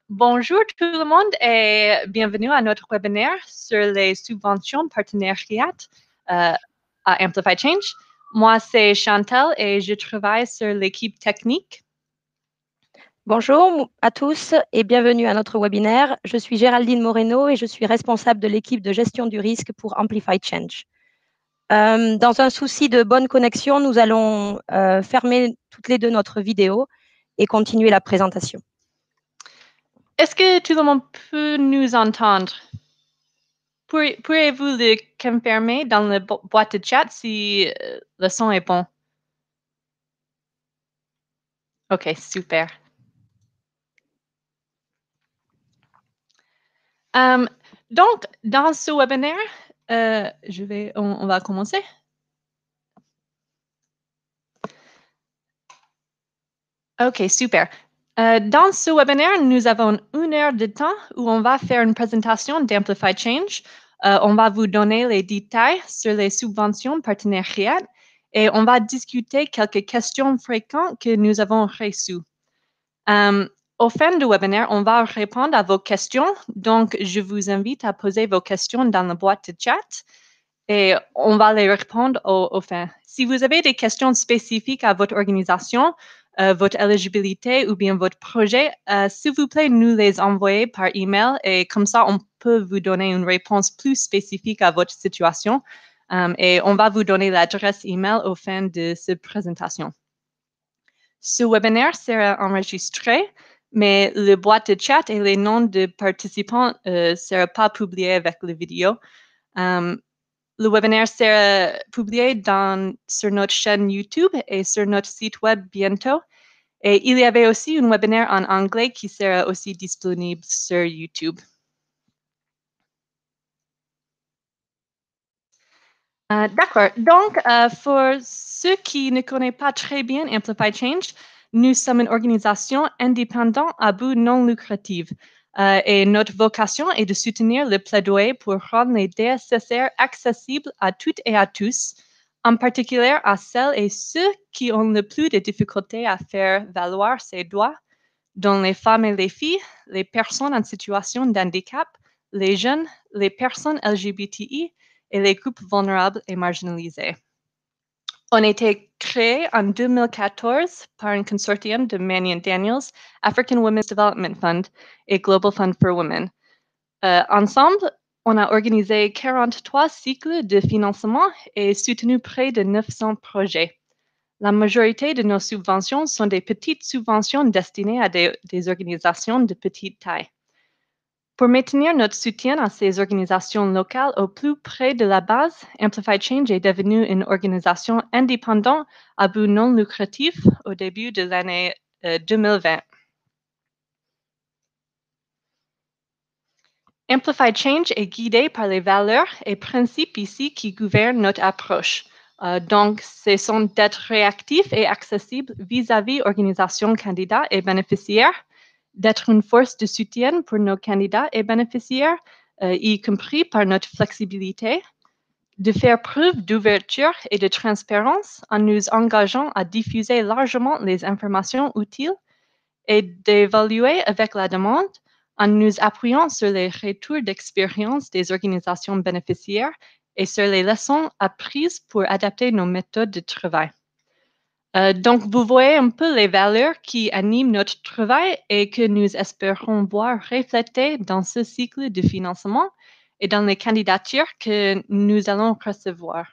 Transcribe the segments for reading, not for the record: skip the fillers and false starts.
Bonjour tout le monde et bienvenue à notre webinaire sur les subventions partenariat à Amplify Change. Moi, c'est Chantal et je travaille sur l'équipe technique. Bonjour à tous et bienvenue à notre webinaire. Je suis Géraldine Moreno et je suis responsable de l'équipe de gestion du risque pour Amplify Change. Dans un souci de bonne connexion, nous allons fermer toutes les deux notre vidéo et continuer la présentation. Est-ce que tout le monde peut nous entendre? Pourriez-vous le confirmer dans la boîte de chat si le son est bon? OK, super. Donc, dans ce webinaire, on va commencer. OK, super. Dans ce webinaire, nous avons 1 heure de temps où on va faire une présentation d'Amplify Change. On va vous donner les détails sur les subventions partenariat et on va discuter quelques questions fréquentes que nous avons reçues. Au fin du webinaire, on va répondre à vos questions. Donc, je vous invite à poser vos questions dans la boîte de chat et on va les répondre au fin. Si vous avez des questions spécifiques à votre organisation, votre éligibilité ou bien votre projet, s'il vous plaît, nous les envoyer par email et comme ça, on peut vous donner une réponse plus spécifique à votre situation et on va vous donner l'adresse email au fin de cette présentation. Ce webinaire sera enregistré, mais le boîte de chat et les noms de participants ne seront pas publiés avec la vidéo. Le webinaire sera publié sur notre chaîne YouTube et sur notre site web bientôt. Et il y avait aussi un webinaire en anglais qui sera aussi disponible sur YouTube. D'accord. Donc, pour ceux qui ne connaissent pas très bien Amplify Change, nous sommes une organisation indépendante à but non lucratif. Et notre vocation est de soutenir le plaidoyer pour rendre les DSSR accessibles à toutes et à tous, en particulier à celles et ceux qui ont le plus de difficultés à faire valoir ces droits, dont les femmes et les filles, les personnes en situation de handicap, les jeunes, les personnes LGBTI et les groupes vulnérables et marginalisés. On a été créé en 2014 par un consortium de Mannion Daniels, African Women's Development Fund et Global Fund for Women. Ensemble, on a organisé 43 cycles de financement et soutenu près de 900 projets. La majorité de nos subventions sont des petites subventions destinées à des organisations de petite taille. Pour maintenir notre soutien à ces organisations locales au plus près de la base, Amplify Change est devenue une organisation indépendante à but non lucratif au début de l'année 2020. Amplify Change est guidé par les valeurs et principes ici qui gouvernent notre approche. Donc, ce sont d'être réactifs et accessibles vis-à-vis organisations candidats et bénéficiaires, d'être une force de soutien pour nos candidats et bénéficiaires, y compris par notre flexibilité, de faire preuve d'ouverture et de transparence en nous engageant à diffuser largement les informations utiles et d'évaluer avec la demande en nous appuyant sur les retours d'expérience des organisations bénéficiaires et sur les leçons apprises pour adapter nos méthodes de travail. Donc, vous voyez un peu les valeurs qui animent notre travail et que nous espérons voir reflétées dans ce cycle de financement et dans les candidatures que nous allons recevoir.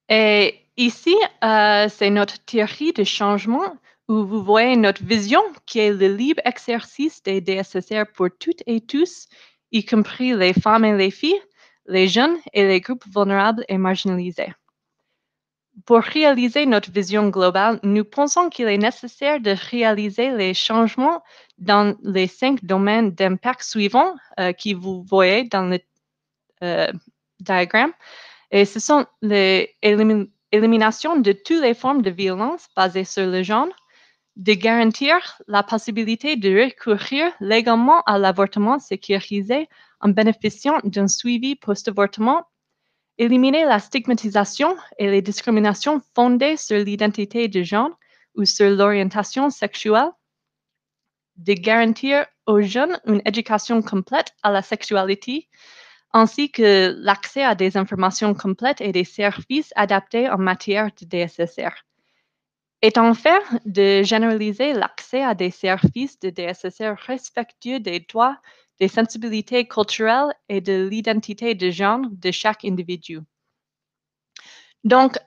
Et ici, c'est notre théorie de changement où vous voyez notre vision qui est le libre exercice des DSSR pour toutes et tous, y compris les femmes et les filles, les jeunes et les groupes vulnérables et marginalisés. Pour réaliser notre vision globale, nous pensons qu'il est nécessaire de réaliser les changements dans les 5 domaines d'impact suivants que vous voyez dans le diagramme. Et ce sont l'élimination de toutes les formes de violence basées sur le genre, de garantir la possibilité de recourir légalement à l'avortement sécurisé en bénéficiant d'un suivi post-avortement éliminer la stigmatisation et les discriminations fondées sur l'identité de genre ou sur l'orientation sexuelle, de garantir aux jeunes une éducation complète à la sexualité, ainsi que l'accès à des informations complètes et des services adaptés en matière de DSSR. Et enfin, de généraliser l'accès à des services de DSSR respectueux des droits, des sensibilités culturelles et de l'identité de genre de chaque individu. Donc,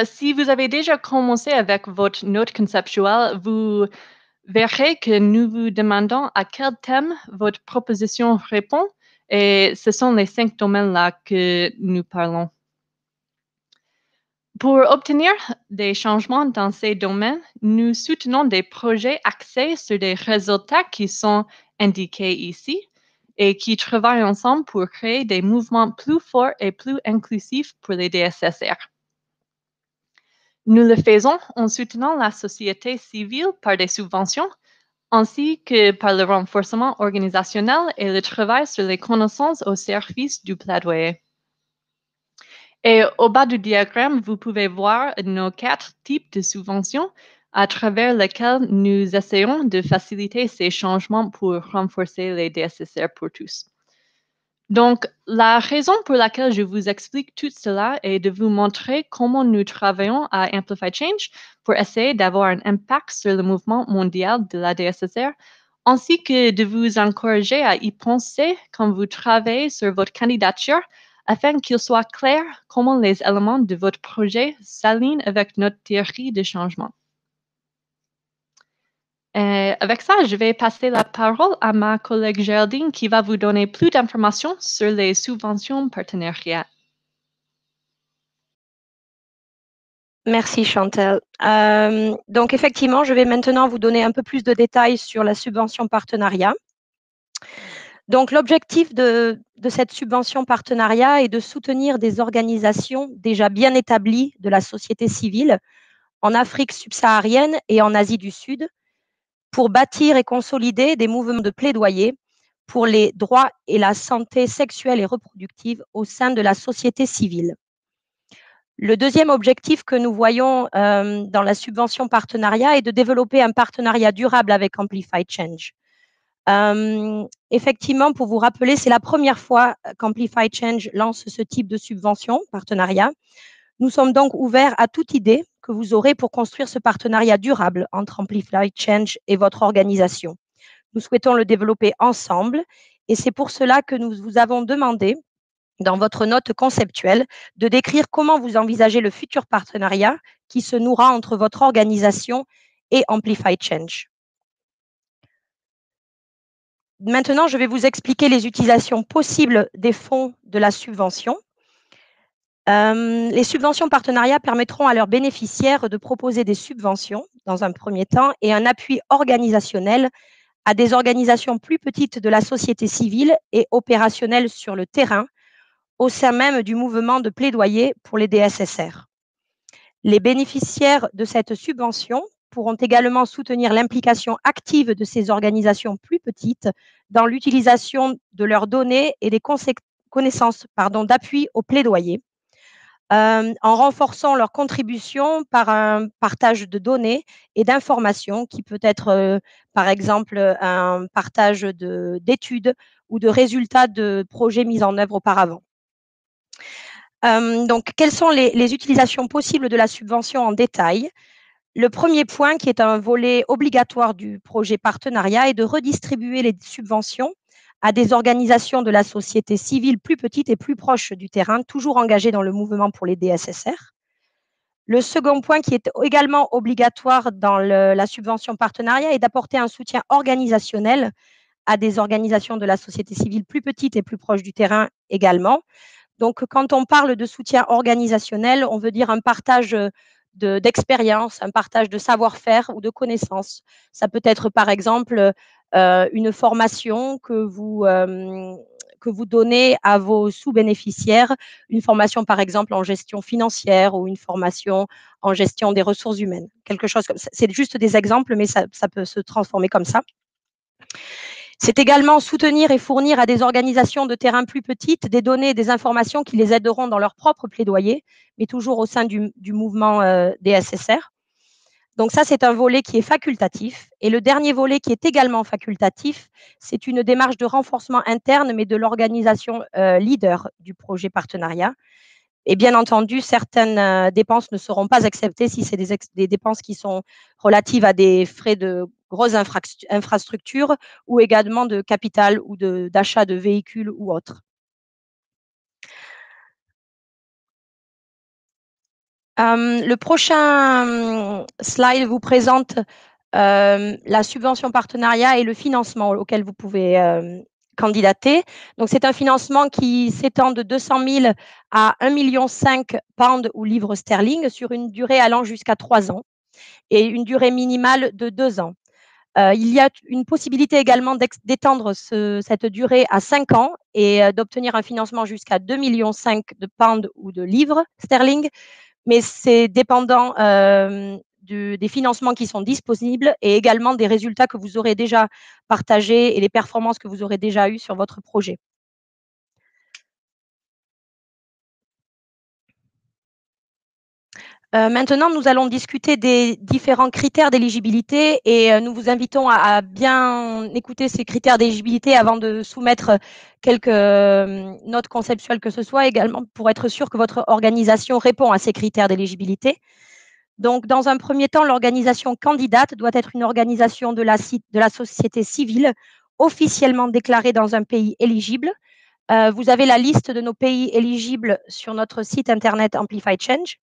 si vous avez déjà commencé avec votre note conceptuelle, vous verrez que nous vous demandons à quel thème votre proposition répond et ce sont les 5 domaines-là que nous parlons. Pour obtenir des changements dans ces domaines, nous soutenons des projets axés sur des résultats qui sont indiqués ici et qui travaillent ensemble pour créer des mouvements plus forts et plus inclusifs pour les DSSR. Nous le faisons en soutenant la société civile par des subventions, ainsi que par le renforcement organisationnel et le travail sur les connaissances au service du plaidoyer. Et au bas du diagramme, vous pouvez voir nos 4 types de subventions à travers lesquels nous essayons de faciliter ces changements pour renforcer les DSSR pour tous. Donc, la raison pour laquelle je vous explique tout cela est de vous montrer comment nous travaillons à Amplify Change pour essayer d'avoir un impact sur le mouvement mondial de la DSSR, ainsi que de vous encourager à y penser quand vous travaillez sur votre candidature afin qu'il soit clair comment les éléments de votre projet s'alignent avec notre théorie de changement. Avec ça, je vais passer la parole à ma collègue Géraldine qui va vous donner plus d'informations sur les subventions partenariats. Merci Chantal. Donc effectivement, je vais maintenant vous donner un peu plus de détails sur la subvention partenariat. Donc l'objectif de cette subvention partenariat est de soutenir des organisations déjà bien établies de la société civile en Afrique subsaharienne et en Asie du Sud pour bâtir et consolider des mouvements de plaidoyer pour les droits et la santé sexuelle et reproductive au sein de la société civile. Le deuxième objectif que nous voyons dans la subvention partenariat est de développer un partenariat durable avec Amplify Change. Effectivement, pour vous rappeler, c'est la première fois qu'Amplify Change lance ce type de subvention partenariat. Nous sommes donc ouverts à toute idée que vous aurez pour construire ce partenariat durable entre Amplify Change et votre organisation. Nous souhaitons le développer ensemble et c'est pour cela que nous vous avons demandé, dans votre note conceptuelle, de décrire comment vous envisagez le futur partenariat qui se nouera entre votre organisation et Amplify Change. Maintenant, je vais vous expliquer les utilisations possibles des fonds de la subvention. Les subventions partenariats permettront à leurs bénéficiaires de proposer des subventions dans un premier temps et un appui organisationnel à des organisations plus petites de la société civile et opérationnelles sur le terrain au sein même du mouvement de plaidoyer pour les DSSR. Les bénéficiaires de cette subvention pourront également soutenir l'implication active de ces organisations plus petites dans l'utilisation de leurs données et des connaissances d'appui au plaidoyer, en renforçant leur contribution par un partage de données et d'informations qui peut être, par exemple, un partage d'études ou de résultats de projets mis en œuvre auparavant. Donc, quelles sont les utilisations possibles de la subvention en détail? Le premier point, qui est un volet obligatoire du projet partenariat, est de redistribuer les subventions à des organisations de la société civile plus petites et plus proches du terrain, toujours engagées dans le mouvement pour les DSSR. Le second point, qui est également obligatoire dans la subvention partenariat, est d'apporter un soutien organisationnel à des organisations de la société civile plus petites et plus proches du terrain également. Donc, quand on parle de soutien organisationnel, on veut dire un partage d'expérience, un partage de savoir-faire ou de connaissances. Ça peut être, par exemple, une formation que vous donnez à vos sous-bénéficiaires, une formation, par exemple, en gestion financière ou une formation en gestion des ressources humaines. Quelque chose comme ça. C'est juste des exemples, mais ça peut se transformer comme ça. C'est également soutenir et fournir à des organisations de terrain plus petites des données et des informations qui les aideront dans leur propre plaidoyer, mais toujours au sein du mouvement DSSR. Donc ça, c'est un volet qui est facultatif. Et le dernier volet qui est également facultatif, c'est une démarche de renforcement interne, mais de l'organisation leader du projet partenariat. Et bien entendu, certaines dépenses ne seront pas acceptées si c'est des dépenses qui sont relatives à des frais de grosses infrastructures ou également de capital ou d'achat de véhicules ou autres. Le prochain slide vous présente la subvention partenariat et le financement auquel vous pouvez candidater. Donc, c'est un financement qui s'étend de 200 000 à 1,5 million pounds ou livres sterling sur une durée allant jusqu'à 3 ans et une durée minimale de 2 ans. Il y a une possibilité également d'étendre cette durée à 5 ans et d'obtenir un financement jusqu'à 2,5 millions de pounds ou de livres sterling, mais c'est dépendant des financements qui sont disponibles et également des résultats que vous aurez déjà partagés et les performances que vous aurez déjà eues sur votre projet. Maintenant, nous allons discuter des différents critères d'éligibilité et nous vous invitons à bien écouter ces critères d'éligibilité avant de soumettre quelques notes conceptuelles que ce soit, également pour être sûr que votre organisation répond à ces critères d'éligibilité. Donc, dans un premier temps, l'organisation candidate doit être une organisation de la société civile officiellement déclarée dans un pays éligible. Vous avez la liste de nos pays éligibles sur notre site internet Amplify Change.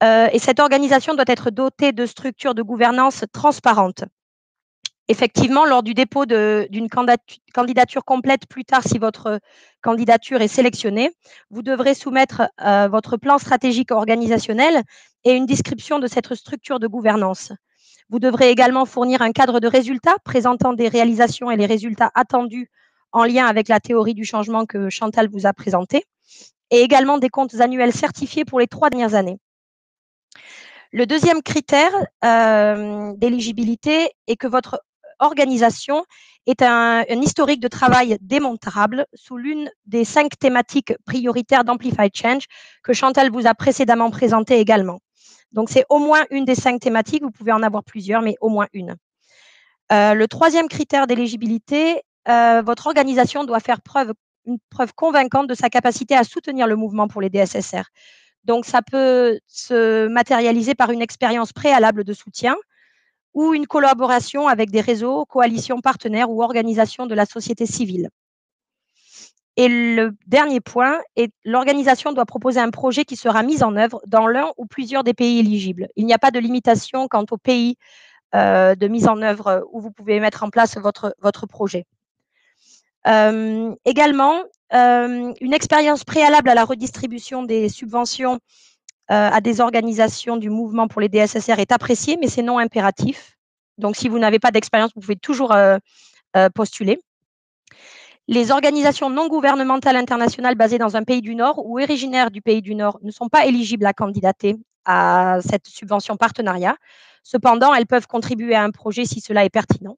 Et cette organisation doit être dotée de structures de gouvernance transparentes. Effectivement, lors du dépôt d'une candidature complète plus tard, si votre candidature est sélectionnée, vous devrez soumettre votre plan stratégique organisationnel et une description de cette structure de gouvernance. Vous devrez également fournir un cadre de résultats présentant des réalisations et les résultats attendus en lien avec la théorie du changement que Chantal vous a présentée, et également des comptes annuels certifiés pour les 3 dernières années. Le deuxième critère d'éligibilité est que votre organisation est un historique de travail démontrable sous l'une des 5 thématiques prioritaires d'Amplify Change que Chantal vous a précédemment présentées également. Donc, c'est au moins une des 5 thématiques. Vous pouvez en avoir plusieurs, mais au moins une. Le troisième critère d'éligibilité, votre organisation doit faire une preuve convaincante de sa capacité à soutenir le mouvement pour les DSSR. Donc, ça peut se matérialiser par une expérience préalable de soutien ou une collaboration avec des réseaux, coalitions, partenaires ou organisations de la société civile. Et le dernier point est l'organisation doit proposer un projet qui sera mis en œuvre dans l'un ou plusieurs des pays éligibles. Il n'y a pas de limitation quant au pays de mise en œuvre où vous pouvez mettre en place votre projet. Également, une expérience préalable à la redistribution des subventions à des organisations du mouvement pour les DSSR est appréciée, mais c'est non impératif. Donc, si vous n'avez pas d'expérience, vous pouvez toujours postuler. Les organisations non gouvernementales internationales basées dans un pays du Nord ou originaires du pays du Nord ne sont pas éligibles à candidater à cette subvention partenariat. Cependant, elles peuvent contribuer à un projet si cela est pertinent.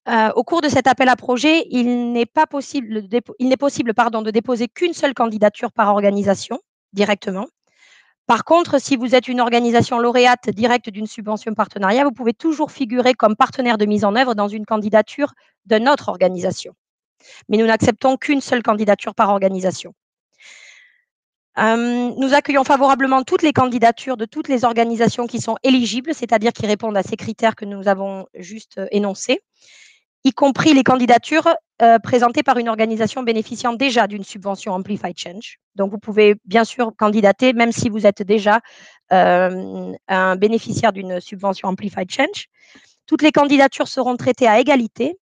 Au cours de cet appel à projet, il n'est possible de déposer qu'une seule candidature par organisation directement. Par contre, si vous êtes une organisation lauréate directe d'une subvention partenariat, vous pouvez toujours figurer comme partenaire de mise en œuvre dans une candidature de notre organisation. Mais nous n'acceptons qu'une seule candidature par organisation. Nous accueillons favorablement toutes les candidatures de toutes les organisations qui sont éligibles, c'est-à-dire qui répondent à ces critères que nous avons juste énoncés, y compris les candidatures présentées par une organisation bénéficiant déjà d'une subvention Amplify Change. Donc, vous pouvez bien sûr candidater, même si vous êtes déjà un bénéficiaire d'une subvention Amplify Change. Toutes les candidatures seront traitées à égalité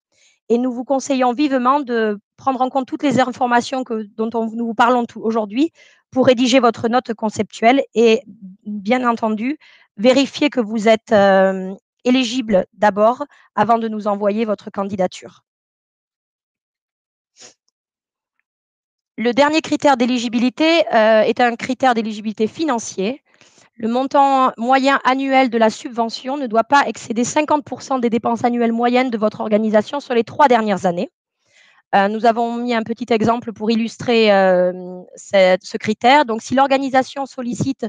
et nous vous conseillons vivement de prendre en compte toutes les informations dont nous vous parlons aujourd'hui pour rédiger votre note conceptuelle et, bien entendu, vérifier que vous êtes éligible d'abord avant de nous envoyer votre candidature. Le dernier critère d'éligibilité est un critère d'éligibilité financier. Le montant moyen annuel de la subvention ne doit pas excéder 50% des dépenses annuelles moyennes de votre organisation sur les 3 dernières années. Nous avons mis un petit exemple pour illustrer ce critère. Donc, si l'organisation sollicite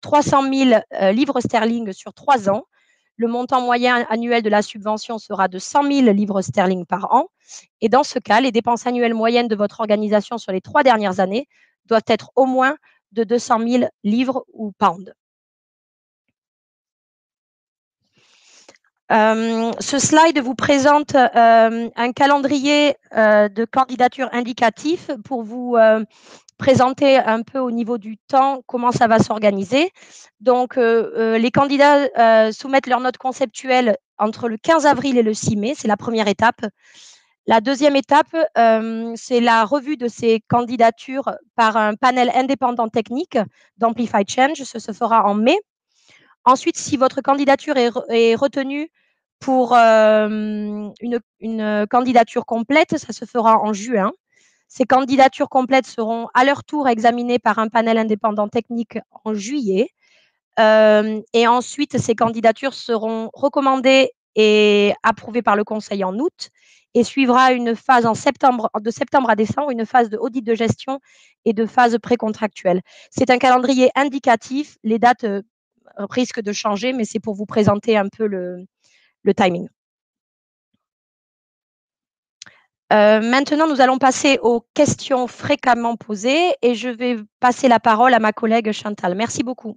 300 000 livres sterling sur 3 ans, le montant moyen annuel de la subvention sera de 100 000 livres sterling par an. Et dans ce cas, les dépenses annuelles moyennes de votre organisation sur les 3 dernières années doivent être au moins de 200 000 livres ou pounds. Ce slide vous présente un calendrier de candidatures indicatif pour vous présenter un peu au niveau du temps comment ça va s'organiser. Donc, les candidats soumettent leurs notes conceptuelles entre le 15 avril et le 6 mai. C'est la première étape. La deuxième étape, c'est la revue de ces candidatures par un panel indépendant technique d'Amplify Change. Ce se fera en mai. Ensuite, si votre candidature est retenue pour une candidature complète, ça se fera en juin. Ces candidatures complètes seront à leur tour examinées par un panel indépendant technique en juillet. Et ensuite, ces candidatures seront recommandées et approuvées par le Conseil en août. Et suivra une phase de septembre à décembre, une phase de audit de gestion et de phase précontractuelle. C'est un calendrier indicatif. Les dates risquent de changer, mais c'est pour vous présenter un peu le timing. Maintenant, nous allons passer aux questions fréquemment posées et je vais passer la parole à ma collègue Chantal. Merci beaucoup.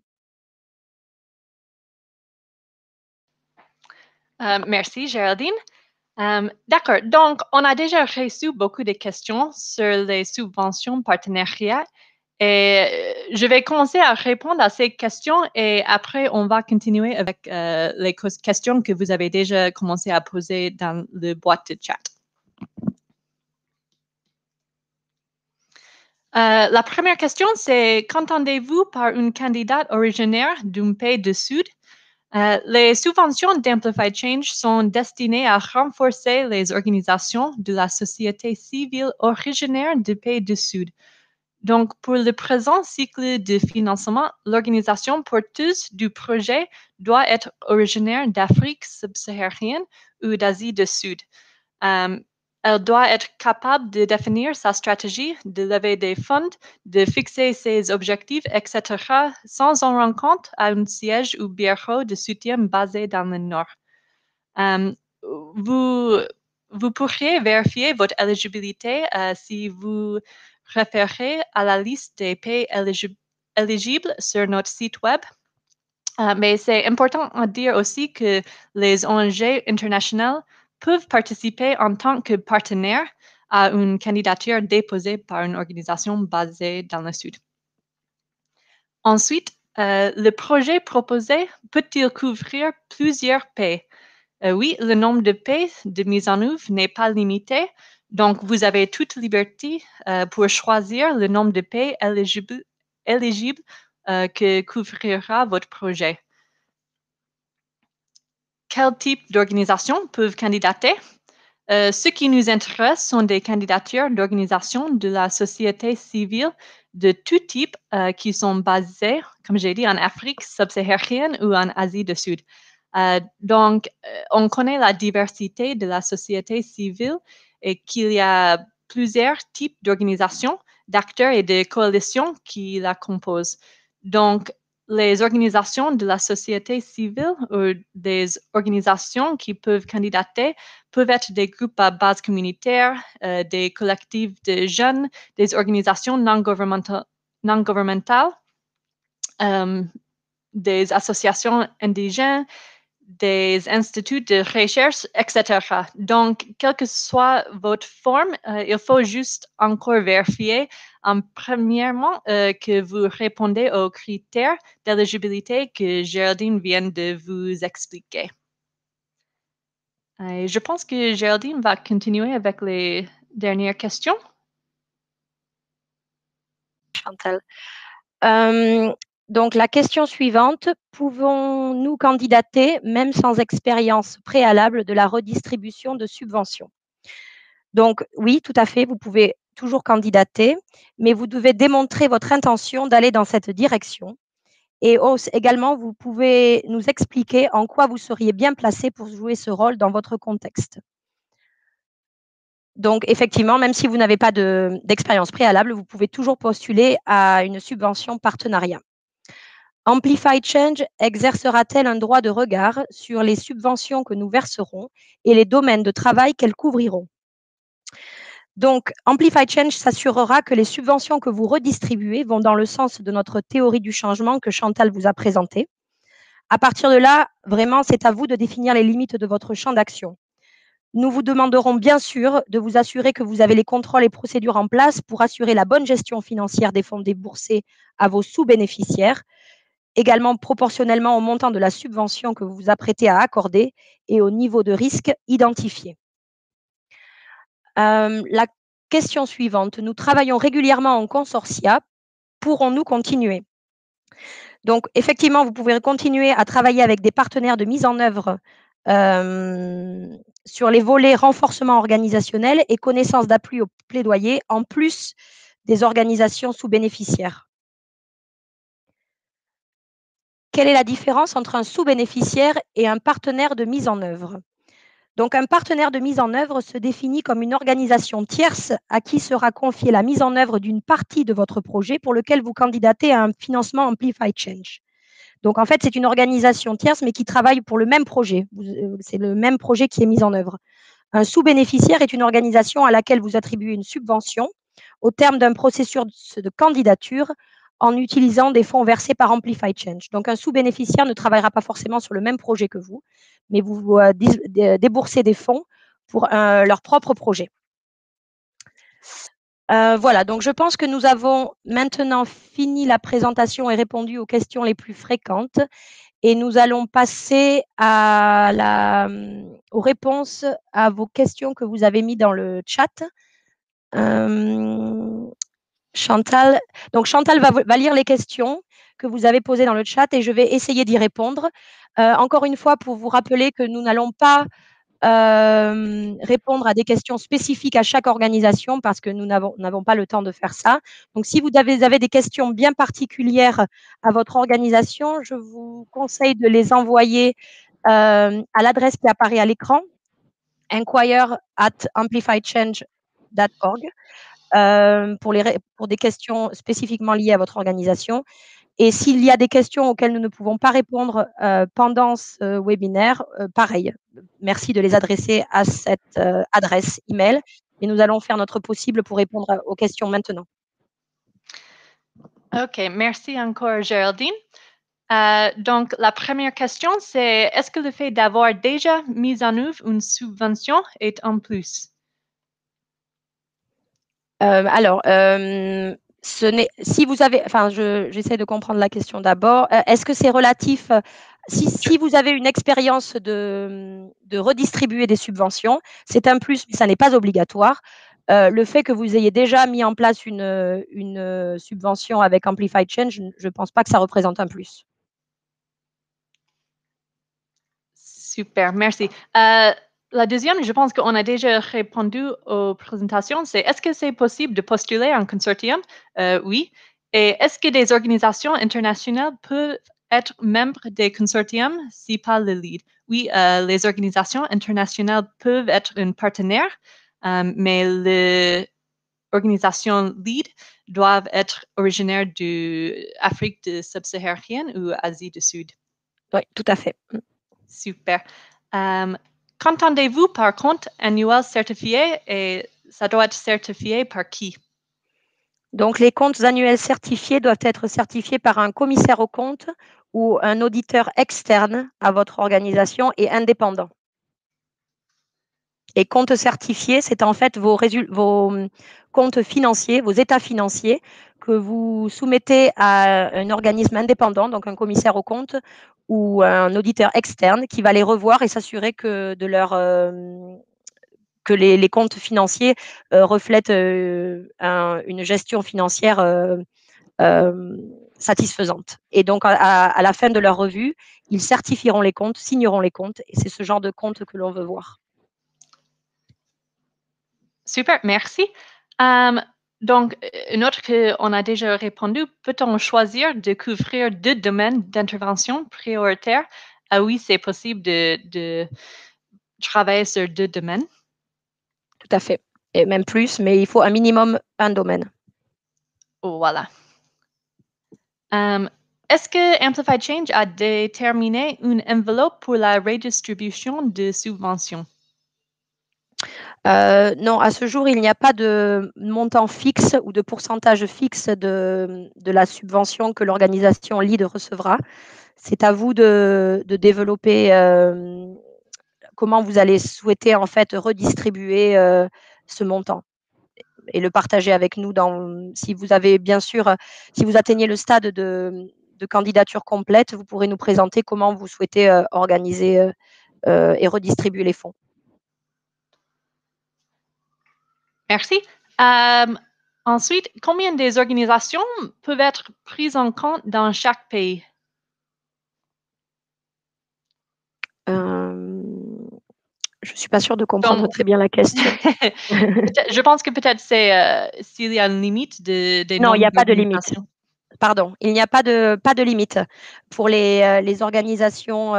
Merci, Géraldine. D'accord. Donc, on a déjà reçu beaucoup de questions sur les subventions partenariats et je vais commencer à répondre à ces questions et après, on va continuer avec les questions que vous avez déjà commencé à poser dans le boîte de chat. La première question, c'est qu'entendez-vous par une candidate originaire d'un pays du Sud? Les subventions d'Amplify Change sont destinées à renforcer les organisations de la société civile originaire du pays du Sud. Donc, pour le présent cycle de financement, l'organisation porteuse du projet doit être originaire d'Afrique subsaharienne ou d'Asie du Sud. Elle doit être capable de définir sa stratégie, de lever des fonds, de fixer ses objectifs, etc., sans en rendre compte à un siège ou bureau de soutien basé dans le Nord. Vous pourriez vérifier votre éligibilité si vous référez à la liste des pays éligibles sur notre site web. Mais c'est important à dire aussi que les ONG internationales peuvent participer en tant que partenaires à une candidature déposée par une organisation basée dans le Sud. Ensuite, le projet proposé peut-il couvrir plusieurs pays? Oui, le nombre de pays de mise en œuvre n'est pas limité, donc vous avez toute liberté pour choisir le nombre de pays éligibles que couvrira votre projet. Quel type d'organisation peuvent candidater? Ce qui nous intéresse sont des candidatures d'organisations de la société civile de tout type qui sont basées, comme j'ai dit, en Afrique subsaharienne ou en Asie du Sud. Donc, on connaît la diversité de la société civile et qu'il y a plusieurs types d'organisations, d'acteurs et de coalitions qui la composent. Donc, les organisations de la société civile ou des organisations qui peuvent candidater peuvent être des groupes à base communautaire, des collectifs de jeunes, des organisations non gouvernementales, des associations indigènes, des instituts de recherche, etc. Donc, quelle que soit votre forme, il faut juste encore vérifier, premièrement, que vous répondez aux critères d'éligibilité que Géraldine vient de vous expliquer. Je pense que Géraldine va continuer avec les dernières questions. Chantal. Donc, la question suivante, pouvons-nous candidater, même sans expérience préalable de la redistribution de subventions? Donc, oui, tout à fait, vous pouvez toujours candidater, mais vous devez démontrer votre intention d'aller dans cette direction. Et également, vous pouvez nous expliquer en quoi vous seriez bien placé pour jouer ce rôle dans votre contexte. Donc, effectivement, même si vous n'avez pas d'expérience préalable, vous pouvez toujours postuler à une subvention partenariat. Amplify Change exercera-t-elle un droit de regard sur les subventions que nous verserons et les domaines de travail qu'elles couvriront? Donc, Amplify Change s'assurera que les subventions que vous redistribuez vont dans le sens de notre théorie du changement que Chantal vous a présentée. À partir de là, vraiment, c'est à vous de définir les limites de votre champ d'action. Nous vous demanderons bien sûr de vous assurer que vous avez les contrôles et procédures en place pour assurer la bonne gestion financière des fonds déboursés à vos sous-bénéficiaires, également proportionnellement au montant de la subvention que vous vous apprêtez à accorder et au niveau de risque identifié. La question suivante. Nous travaillons régulièrement en consortia. Pourrons-nous continuer? Donc, effectivement, vous pouvez continuer à travailler avec des partenaires de mise en œuvre sur les volets renforcement organisationnel et connaissance d'appui au plaidoyer, en plus des organisations sous-bénéficiaires. Quelle est la différence entre un sous-bénéficiaire et un partenaire de mise en œuvre? Donc, un partenaire de mise en œuvre se définit comme une organisation tierce à qui sera confiée la mise en œuvre d'une partie de votre projet pour lequel vous candidatez à un financement Amplify Change. Donc, en fait, c'est une organisation tierce, mais qui travaille pour le même projet. C'est le même projet qui est mis en œuvre. Un sous-bénéficiaire est une organisation à laquelle vous attribuez une subvention au terme d'un processus de candidature en utilisant des fonds versés par Amplify Change. Donc, un sous-bénéficiaire ne travaillera pas forcément sur le même projet que vous, mais vous déboursez des fonds pour leur propre projet. Voilà, donc je pense que nous avons maintenant fini la présentation et répondu aux questions les plus fréquentes. Et nous allons passer aux réponses à vos questions que vous avez mises dans le chat. Chantal, donc Chantal va lire les questions que vous avez posées dans le chat et je vais essayer d'y répondre. Encore une fois, pour vous rappeler que nous n'allons pas répondre à des questions spécifiques à chaque organisation parce que nous n'avons pas le temps de faire ça. Donc, si vous avez des questions bien particulières à votre organisation, je vous conseille de les envoyer à l'adresse qui apparaît à l'écran, inquire@amplifychange.org, pour des questions spécifiquement liées à votre organisation. Et s'il y a des questions auxquelles nous ne pouvons pas répondre pendant ce webinaire, pareil, merci de les adresser à cette adresse email et nous allons faire notre possible pour répondre aux questions maintenant. OK, merci encore Géraldine. Donc, la première question, c'est est-ce que le fait d'avoir déjà mis en œuvre une subvention est en plus? Alors, si vous avez, enfin, j'essaie de comprendre la question d'abord. Est-ce que c'est relatif, si vous avez une expérience de redistribuer des subventions, c'est un plus, mais ça n'est pas obligatoire. Le fait que vous ayez déjà mis en place une subvention avec Amplify Change, je ne pense pas que ça représente un plus. Super, merci. La deuxième, je pense qu'on a déjà répondu aux présentations, c'est est-ce que c'est possible de postuler un consortium? Oui. Et est-ce que des organisations internationales peuvent être membres des consortiums si pas le lead? Oui, les organisations internationales peuvent être un partenaire, mais les organisations lead doivent être originaires d'Afrique subsaharienne ou Asie du Sud. Oui, tout à fait. Super. Qu'entendez-vous par compte annuel certifié et ça doit être certifié par qui? Donc, les comptes annuels certifiés doivent être certifiés par un commissaire aux comptes ou un auditeur externe à votre organisation et indépendant. Et comptes certifiés, c'est en fait vos comptes financiers, vos états financiers que vous soumettez à un organisme indépendant, donc un commissaire aux comptes ou un auditeur externe qui va les revoir et s'assurer que les comptes financiers reflètent une gestion financière satisfaisante. Et donc, à la fin de leur revue, ils certifieront les comptes, signeront les comptes, et c'est ce genre de compte que l'on veut voir. Super, merci. Donc, une autre qu'on a déjà répondu, peut-on choisir de couvrir 2 domaines d'intervention prioritaires? Ah oui, c'est possible de travailler sur 2 domaines. Tout à fait. Et même plus, mais il faut un minimum un domaine. Voilà. Est-ce que Amplified Change a déterminé une enveloppe pour la redistribution de subventions? Non, à ce jour, il n'y a pas de montant fixe ou de pourcentage fixe de la subvention que l'organisation LEAD recevra. C'est à vous de développer comment vous allez souhaiter en fait redistribuer ce montant et le partager avec nous si vous avez bien sûr, si vous atteignez le stade de candidature complète, vous pourrez nous présenter comment vous souhaitez organiser et redistribuer les fonds. Merci. Ensuite, combien des organisations peuvent être prises en compte dans chaque pays? Je ne suis pas sûre de comprendre très bien la question. Je pense que peut-être c'est s'il y a une limite des Non, il n'y nombres a pas de limite. d'organisations. Pardon, il n'y a pas de limite. Pour les organisations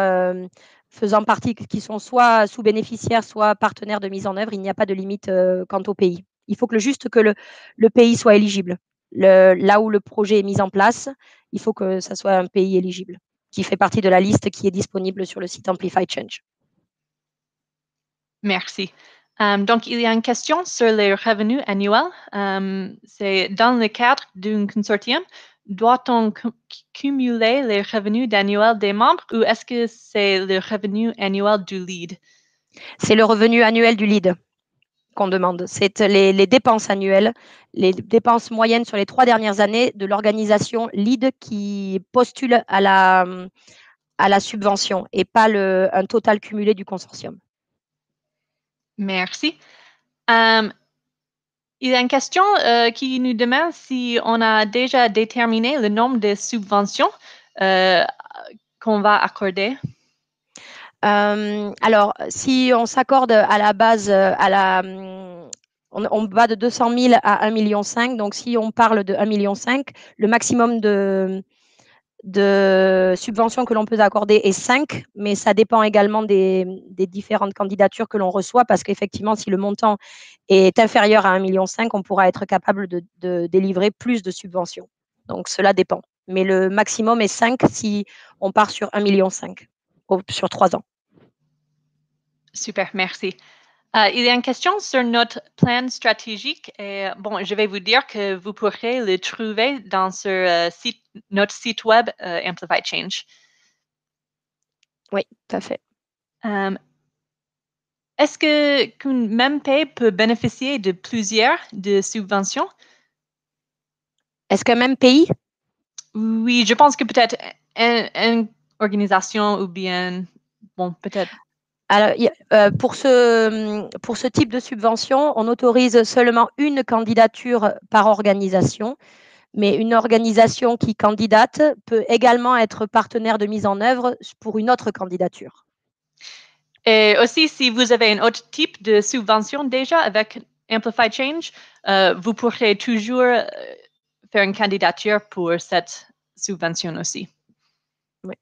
faisant partie, qui sont soit sous-bénéficiaires, soit partenaires de mise en œuvre, il n'y a pas de limite quant au pays. Il faut juste que le pays soit éligible. Là où le projet est mis en place, il faut que ça soit un pays éligible, qui fait partie de la liste qui est disponible sur le site Amplify Change. Merci. Donc, il y a une question sur les revenus annuels. C'est dans le cadre d'un consortium, doit-on cumuler les revenus annuels des membres ou est-ce que c'est le revenu annuel du lead? C'est le revenu annuel du lead qu'on demande. C'est les dépenses annuelles, les dépenses moyennes sur les 3 dernières années de l'organisation lead qui postule à la subvention et pas un total cumulé du consortium. Merci. Il y a une question qui nous demande si on a déjà déterminé le nombre de subventions qu'on va accorder. Alors, si on s'accorde à la base, on va de 200 000 à 1,5 million. Donc, si on parle de 1,5 million, le maximum de subventions que l'on peut accorder est 5, mais ça dépend également des différentes candidatures que l'on reçoit, parce qu'effectivement, si le montant est inférieur à 1,5 million, on pourra être capable de délivrer plus de subventions. Donc, cela dépend. Mais le maximum est 5 si on part sur 1,5 million sur 3 ans. Super, merci. Il y a une question sur notre plan stratégique. Et, bon, je vais vous dire que vous pourrez le trouver dans notre site web Amplify Change. Oui, tout à fait. Est-ce qu'une même pays peut bénéficier de plusieurs de subventions? Est-ce qu'un même pays? Oui, je pense que peut-être une organisation ou bien, bon, peut-être. Alors, pour ce type de subvention, on autorise seulement une candidature par organisation, mais une organisation qui candidate peut également être partenaire de mise en œuvre pour une autre candidature. Et aussi, si vous avez un autre type de subvention déjà avec Amplify Change, vous pourrez toujours faire une candidature pour cette subvention aussi. Oui.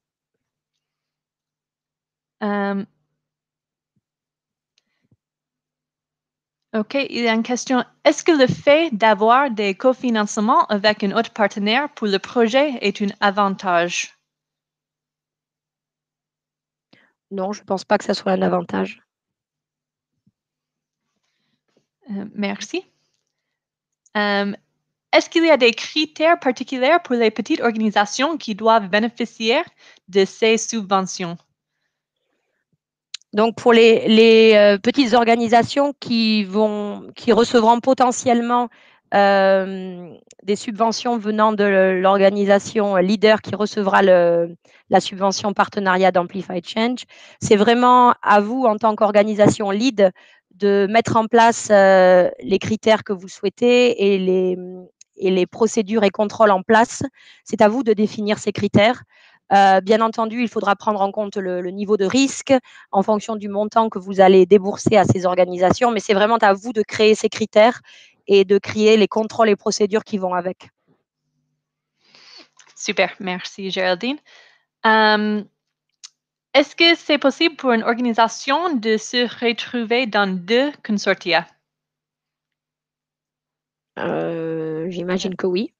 OK, il y a une question. Est-ce que le fait d'avoir des cofinancements avec un autre partenaire pour le projet est un avantage? Non, je ne pense pas que ça soit un avantage. Merci. Est-ce qu'il y a des critères particuliers pour les petites organisations qui doivent bénéficier de ces subventions? Donc, pour les petites organisations qui recevront potentiellement des subventions venant de l'organisation leader qui recevra la subvention partenariat d'Amplify Change, c'est vraiment à vous, en tant qu'organisation lead, de mettre en place les critères que vous souhaitez et les procédures et contrôles en place. C'est à vous de définir ces critères. Bien entendu, il faudra prendre en compte le niveau de risque en fonction du montant que vous allez débourser à ces organisations, mais c'est vraiment à vous de créer ces critères et de créer les contrôles et procédures qui vont avec. Super, merci Géraldine. Est-ce que c'est possible pour une organisation de se retrouver dans 2 consortia? J'imagine que oui.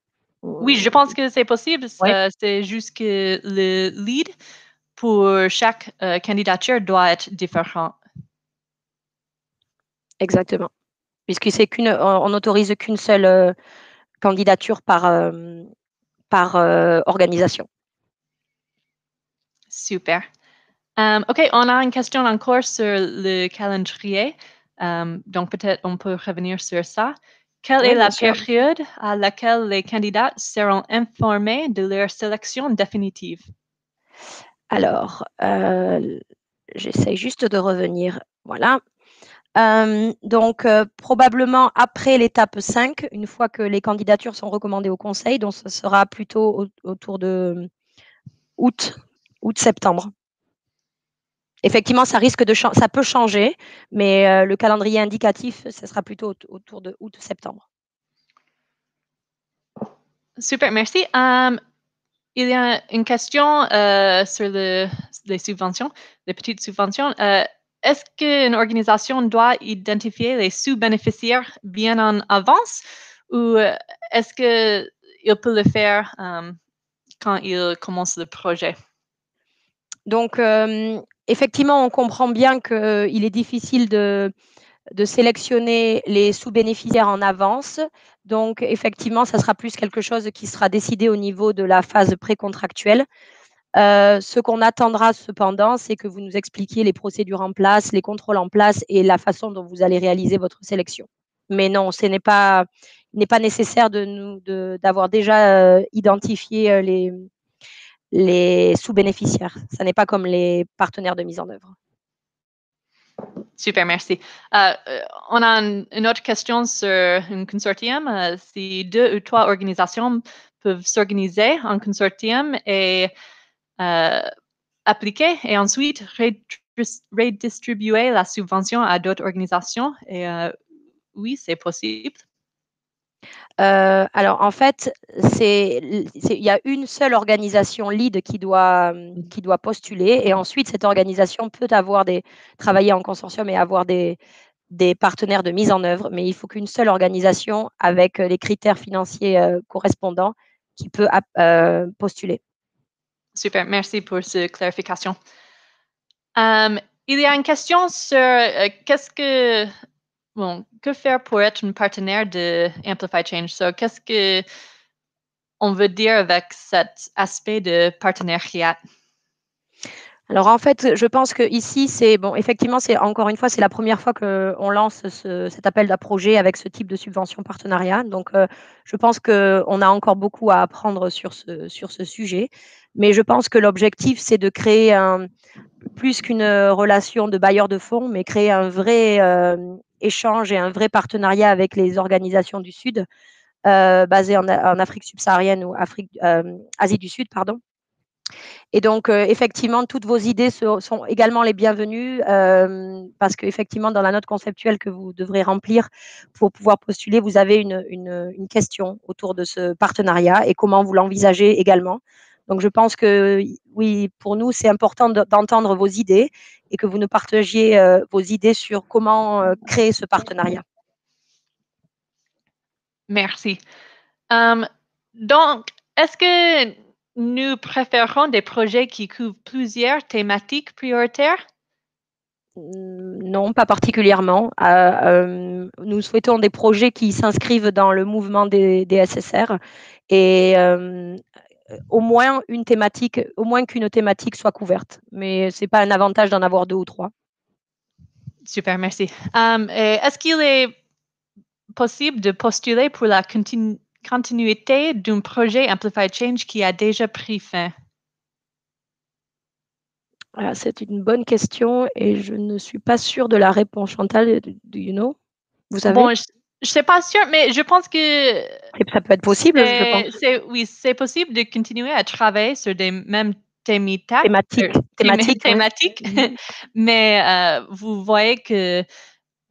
Oui, je pense que c'est possible. Ouais. C'est juste que le lead pour chaque candidature doit être différent. Exactement. Puisque on n'autorise qu'une seule candidature par organisation. Super. OK, on a une question encore sur le calendrier. Donc, peut-être on peut revenir sur ça. Quelle est Oui, la bien sûr. période à laquelle les candidats seront informés de leur sélection définitive? Alors, j'essaie juste de revenir. Voilà. Donc, probablement après l'étape 5, une fois que les candidatures sont recommandées au conseil, donc ce sera plutôt autour de août-septembre. Effectivement, ça peut changer, mais le calendrier indicatif, ce sera plutôt autour de août-septembre. Super, merci. Il y a une question sur les subventions, les petites subventions. Est-ce qu'une organisation doit identifier les sous-bénéficiaires bien en avance ou est-ce qu'il peut le faire quand il commence le projet? Donc, effectivement, on comprend bien qu'il est difficile de sélectionner les sous-bénéficiaires en avance. Donc, effectivement, ça sera plus quelque chose qui sera décidé au niveau de la phase précontractuelle. Ce qu'on attendra cependant, c'est que vous nous expliquiez les procédures en place, les contrôles en place et la façon dont vous allez réaliser votre sélection. Mais non, il n'est pas nécessaire d'avoir déjà identifié les sous-bénéficiaires. Ça n'est pas comme les partenaires de mise en œuvre. Super, merci. On a une autre question sur un consortium. Si 2 ou 3 organisations peuvent s'organiser en consortium et appliquer et ensuite redistribuer la subvention à d'autres organisations. Et oui, c'est possible. Alors, en fait, il y a une seule organisation lead qui doit postuler et ensuite, cette organisation peut travailler en consortium et avoir des partenaires de mise en œuvre, mais il faut qu'une seule organisation avec les critères financiers correspondants qui peut postuler. Super, merci pour cette clarification. Il y a une question sur que faire pour être un partenaire de Amplify Change. Qu'est-ce que on veut dire avec cet aspect de partenariat? Alors en fait, je pense qu'ici, effectivement, encore une fois, c'est la première fois qu'on lance cet appel à projet avec ce type de subvention partenariat. Donc, je pense qu'on a encore beaucoup à apprendre sur ce sujet. Mais je pense que l'objectif, c'est de créer plus qu'une relation de bailleur de fonds, mais créer un vrai échange et un vrai partenariat avec les organisations du Sud, basées en Afrique subsaharienne ou Asie du Sud, pardon. Et donc, effectivement, toutes vos idées sont également les bienvenues parce qu'effectivement, dans la note conceptuelle que vous devrez remplir pour pouvoir postuler, vous avez une question autour de ce partenariat et comment vous l'envisagez également. Donc, je pense que oui, pour nous, c'est important d'entendre vos idées et que vous nous partagiez vos idées sur comment créer ce partenariat. Merci. Donc, est-ce que nous préférons des projets qui couvrent plusieurs thématiques prioritaires? Non, pas particulièrement. Nous souhaitons des projets qui s'inscrivent dans le mouvement des SSR et au moins qu'une thématique soit couverte. Mais ce n'est pas un avantage d'en avoir 2 ou 3. Super, merci. Est-ce qu'il est possible de postuler pour la continuité d'un projet Amplified Change qui a déjà pris fin? Voilà, c'est une bonne question et je ne suis pas sûre de la réponse. Chantal, do you know? Vous savez? Bon, je ne suis pas sûre, mais je pense que Ça peut être possible, je pense. oui, c'est possible de continuer à travailler sur des mêmes thématiques, Thématique. mais vous voyez que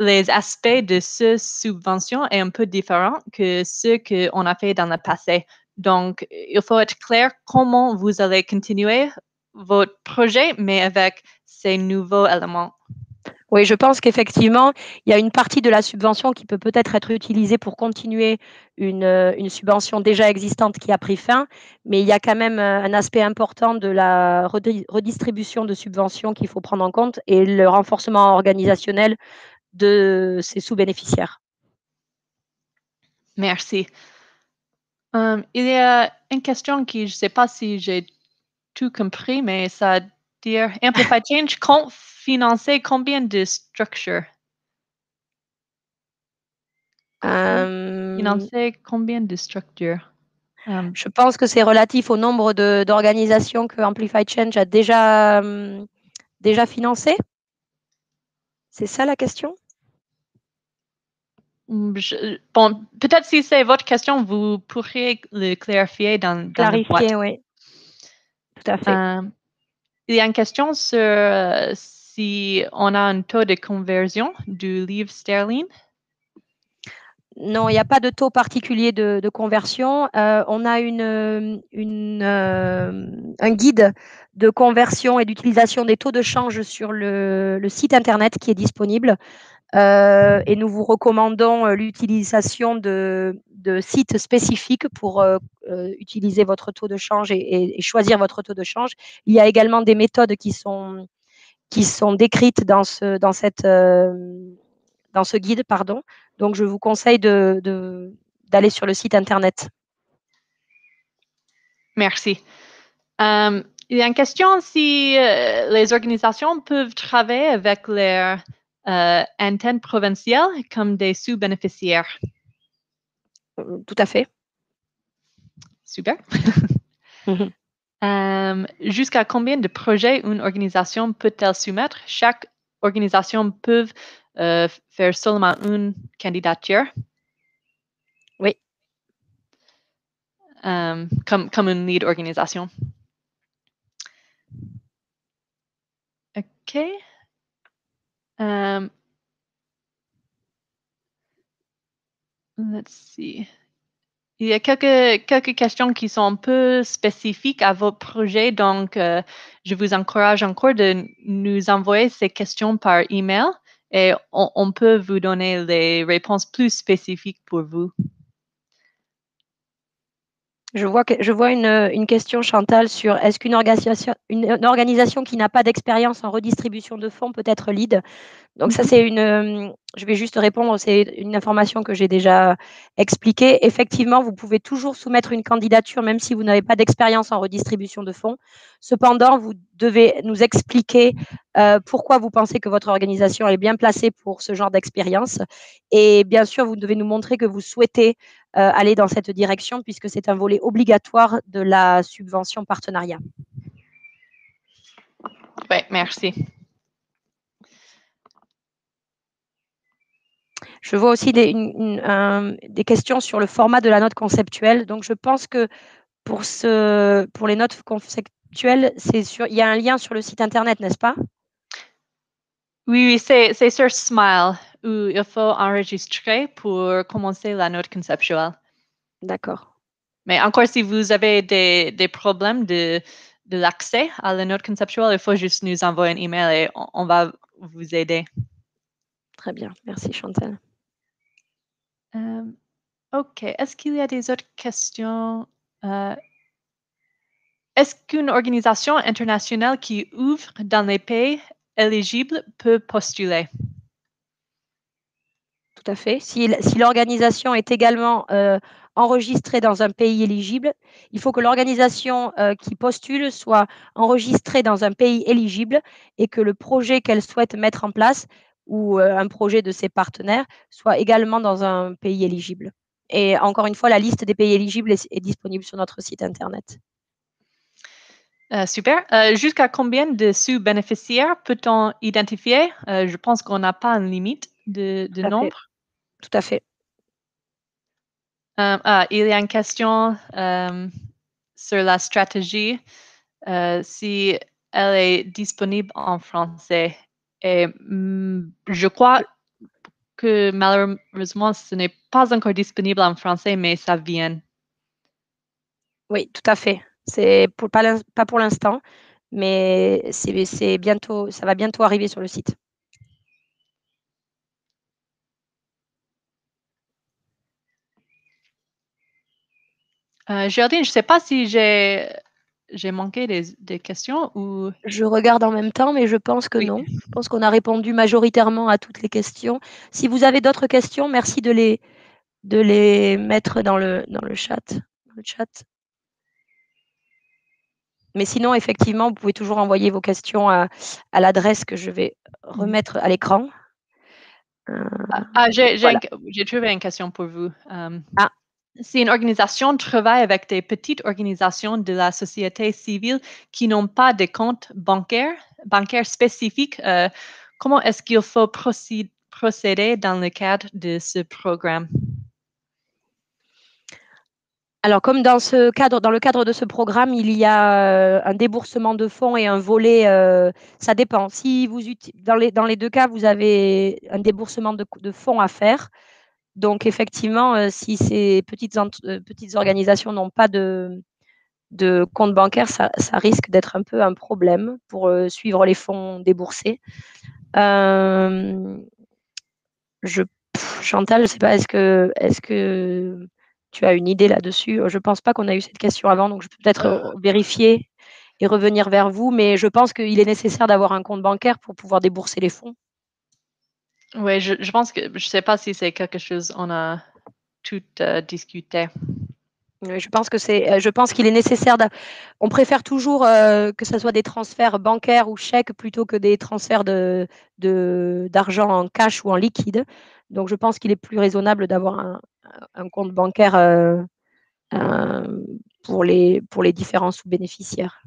les aspects de cette subvention est un peu différent que ce qu'on a fait dans le passé. Donc, il faut être clair comment vous allez continuer votre projet, mais avec ces nouveaux éléments. Oui, je pense qu'effectivement, il y a une partie de la subvention qui peut peut-être être utilisée pour continuer une subvention déjà existante qui a pris fin, mais il y a quand même un aspect important de la redistribution de subventions qu'il faut prendre en compte et le renforcement organisationnel de ces sous-bénéficiaires. Merci. Il y a une question qui, je ne sais pas si j'ai tout compris, mais ça veut dire Amplify Change compte financer combien de structures? Financer combien de structures? Je pense que c'est relatif au nombre d'organisations que Amplify Change a déjà financées. C'est ça la question? Bon, peut-être si c'est votre question, vous pourriez le clarifier dans le boîte. Clarifier, oui. Tout à fait. Il y a une question sur si on a un taux de conversion du livre sterling. Non, il n'y a pas de taux particulier de conversion. On a un guide de conversion et d'utilisation des taux de change sur le site internet qui est disponible. Et nous vous recommandons l'utilisation de sites spécifiques pour utiliser votre taux de change et choisir votre taux de change. Il y a également des méthodes qui sont décrites dans ce guide, pardon. Donc, je vous conseille d'aller sur le site internet. Merci. Il y a une question si les organisations peuvent travailler avec leurs antennes provinciales comme des sous-bénéficiaires. Tout à fait. Super. Jusqu'à combien de projets une organisation peut-elle soumettre? Chaque organisation peut faire seulement une candidature. Oui. Comme une lead organisation. OK. Let's see. Il y a quelques questions qui sont un peu spécifiques à vos projets, donc je vous encourage encore de nous envoyer ces questions par email et on peut vous donner les réponses plus spécifiques pour vous. Je vois une question, Chantal, sur est-ce qu'une organisation qui n'a pas d'expérience en redistribution de fonds peut être lead? Donc ça, je vais juste répondre, c'est une information que j'ai déjà expliquée. Effectivement, vous pouvez toujours soumettre une candidature, même si vous n'avez pas d'expérience en redistribution de fonds. Cependant, vous devez nous expliquer pourquoi vous pensez que votre organisation est bien placée pour ce genre d'expérience. Et bien sûr, vous devez nous montrer que vous souhaitez aller dans cette direction, puisque c'est un volet obligatoire de la subvention partenariat. Oui, merci. Je vois aussi des questions sur le format de la note conceptuelle. Donc, je pense que pour les notes conceptuelles, il y a un lien sur le site internet, n'est-ce pas? Oui, c'est sur Smile où il faut enregistrer pour commencer la note conceptuelle. D'accord. Mais encore, si vous avez des problèmes de l'accès à la note conceptuelle, il faut juste nous envoyer un email et on va vous aider. Très bien. Merci, Chantal. OK. Est-ce qu'il y a des autres questions? Est-ce qu'une organisation internationale qui ouvre dans les pays éligibles peut postuler? Tout à fait. Si l'organisation est également enregistrée dans un pays éligible, il faut que l'organisation qui postule soit enregistrée dans un pays éligible et que le projet qu'elle souhaite mettre en place ou un projet de ses partenaires soit également dans un pays éligible. Et encore une fois, la liste des pays éligibles est disponible sur notre site internet. Super. Jusqu'à combien de sous-bénéficiaires peut-on identifier? Je pense qu'on n'a pas une limite de nombre. Tout à fait. Il y a une question sur la stratégie, si elle est disponible en français. Et je crois que malheureusement, ce n'est pas encore disponible en français, mais ça vient. Oui, tout à fait. C'est pas pour l'instant, mais c'est bientôt, ça va bientôt arriver sur le site. Géraldine, je ne sais pas si j'ai manqué des questions ou... Je regarde en même temps, mais je pense que Oui. non. Je pense qu'on a répondu majoritairement à toutes les questions. Si vous avez d'autres questions, merci de les mettre dans le chat. Mais sinon, effectivement, vous pouvez toujours envoyer vos questions à l'adresse que je vais remettre à l'écran. J'ai trouvé une question pour vous. Si une organisation travaille avec des petites organisations de la société civile qui n'ont pas de compte bancaire spécifique, comment est-ce qu'il faut procéder dans le cadre de ce programme? Alors, comme dans le cadre de ce programme, il y a un déboursement de fonds et un volet, ça dépend. Si dans les deux cas, vous avez un déboursement de fonds à faire. Donc, effectivement, si ces petites organisations n'ont pas de compte bancaire, ça risque d'être un peu un problème pour suivre les fonds déboursés. Chantal, je ne sais pas, est-ce que tu as une idée là-dessus? Je ne pense pas qu'on a eu cette question avant, donc je peux peut-être vérifier et revenir vers vous, mais je pense qu'il est nécessaire d'avoir un compte bancaire pour pouvoir débourser les fonds. Oui, je pense que je ne sais pas si c'est quelque chose on a tout discuté. Je pense qu'il est nécessaire. On préfère toujours que ce soit des transferts bancaires ou chèques plutôt que des transferts d'argent en cash ou en liquide. Donc, je pense qu'il est plus raisonnable d'avoir un compte bancaire pour les différents sous-bénéficiaires.